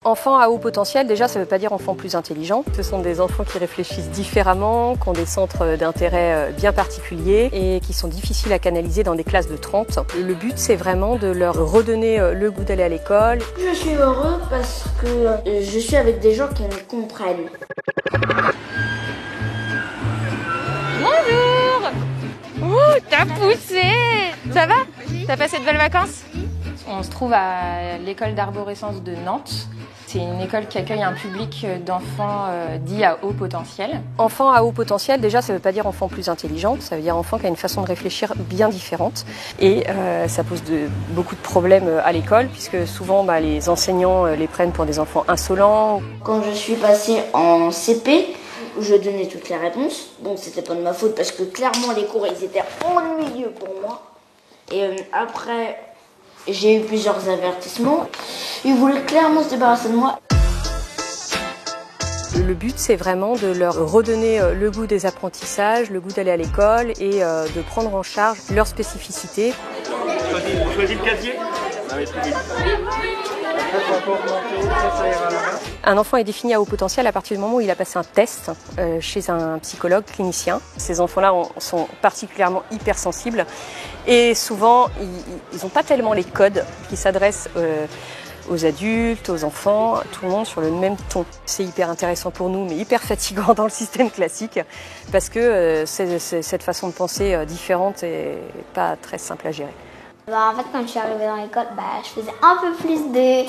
Enfants à haut potentiel, déjà, ça ne veut pas dire enfants plus intelligents. Ce sont des enfants qui réfléchissent différemment, qui ont des centres d'intérêt bien particuliers et qui sont difficiles à canaliser dans des classes de 30. Le but, c'est vraiment de leur redonner le goût d'aller à l'école. Je suis heureux parce que je suis avec des gens qui me comprennent. Bonjour! Ouh, t'as poussé! Ça va? T'as passé de belles vacances? On se trouve à l'école d'arborescence de Nantes. C'est une école qui accueille un public d'enfants dits à haut potentiel. Enfants à haut potentiel, déjà, ça ne veut pas dire enfants plus intelligents, ça veut dire enfants qui ont une façon de réfléchir bien différente. Et ça pose beaucoup de problèmes à l'école, puisque souvent les enseignants les prennent pour des enfants insolents. Quand je suis passée en CP, je donnais toutes les réponses. Bon, c'était pas de ma faute parce que clairement les cours ils étaient ennuyeux pour moi. Et après, j'ai eu plusieurs avertissements. Ils voulaient clairement se débarrasser de moi. Le but, c'est vraiment de leur redonner le goût des apprentissages, le goût d'aller à l'école et de prendre en charge leurs spécificités. On choisit le casier. Un enfant est défini à haut potentiel à partir du moment où il a passé un test chez un psychologue clinicien. Ces enfants-là sont particulièrement hypersensibles et souvent ils n'ont pas tellement les codes qui s'adressent aux adultes, aux enfants, tout le monde sur le même ton. C'est hyper intéressant pour nous mais hyper fatigant dans le système classique parce que cette façon de penser différente est pas très simple à gérer. En fait, quand je suis arrivée dans l'école, je faisais un peu plus de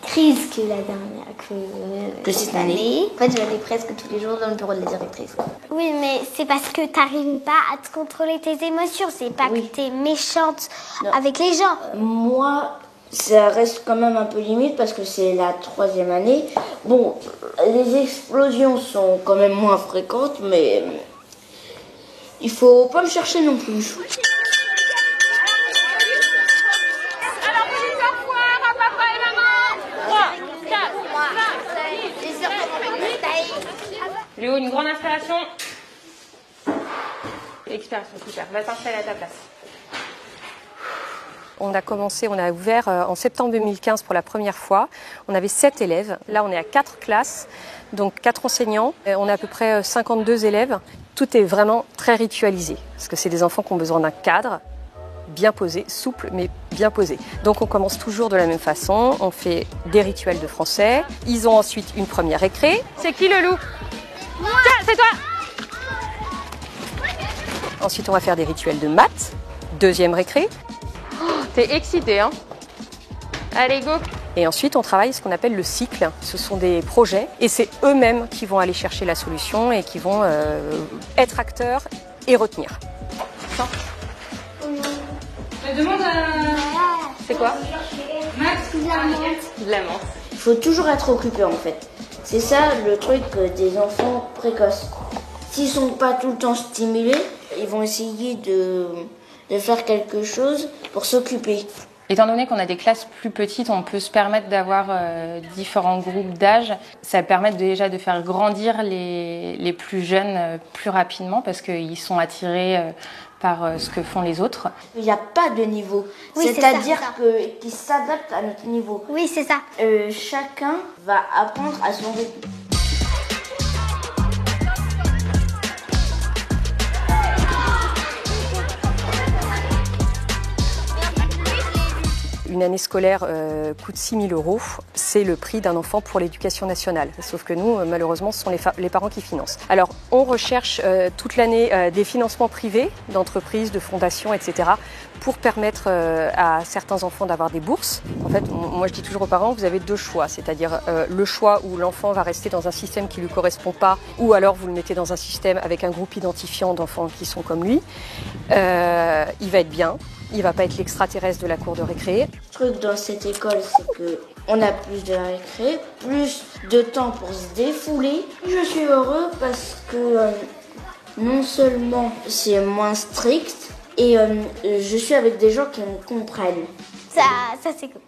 crise que la dernière, que cette année. En fait, j'allais presque tous les jours dans le bureau de la directrice. Oui, mais c'est parce que t'arrives pas à te contrôler tes émotions. C'est pas que t'es méchante avec les gens. Moi, ça reste quand même un peu limite parce que c'est la 3e année. Bon, les explosions sont quand même moins fréquentes, mais il faut pas me chercher non plus. Léo, une grande inspiration. Expiration, super. Va t'installer à ta place. On a ouvert en septembre 2015 pour la première fois. On avait 7 élèves. Là, on est à 4 classes, donc 4 enseignants. On a à peu près 52 élèves. Tout est vraiment très ritualisé, parce que c'est des enfants qui ont besoin d'un cadre bien posé, souple, mais bien posé. Donc on commence toujours de la même façon. On fait des rituels de français. Ils ont ensuite une première récré. C'est qui le loup? Tiens, c'est toi! Ensuite, on va faire des rituels de maths. Deuxième récré. T'es excitée, hein? Allez, go! Et ensuite, on travaille ce qu'on appelle le cycle. Ce sont des projets et c'est eux-mêmes qui vont aller chercher la solution et qui vont être acteurs et retenir. Je demande C'est quoi? De la menthe. Il faut toujours être occupé en fait. C'est ça le truc des enfants précoces. S'ils sont pas tout le temps stimulés, ils vont essayer de faire quelque chose pour s'occuper. Étant donné qu'on a des classes plus petites, on peut se permettre d'avoir différents groupes d'âge. Ça permet déjà de faire grandir les plus jeunes plus rapidement parce qu'ils sont attirés par ce que font les autres. Il n'y a pas de niveau. Oui, c'est-à-dire qu'ils s'adaptent à notre niveau. Oui, c'est ça. Chacun va apprendre à son rythme. Une année scolaire coûte 6 000 €. C'est le prix d'un enfant pour l'éducation nationale. Sauf que nous, malheureusement, ce sont les parents qui financent. Alors, on recherche toute l'année des financements privés, d'entreprises, de fondations, etc. pour permettre à certains enfants d'avoir des bourses. En fait, moi, je dis toujours aux parents, vous avez 2 choix. C'est-à-dire le choix où l'enfant va rester dans un système qui ne lui correspond pas, ou alors vous le mettez dans un système avec un groupe identifiant d'enfants qui sont comme lui. Il va être bien. Il ne va pas être l'extraterrestre de la cour de récré. Le truc dans cette école, c'est qu'on a plus de récré, plus de temps pour se défouler. Je suis heureux parce que non seulement c'est moins strict, et je suis avec des gens qui me comprennent. Ça c'est cool.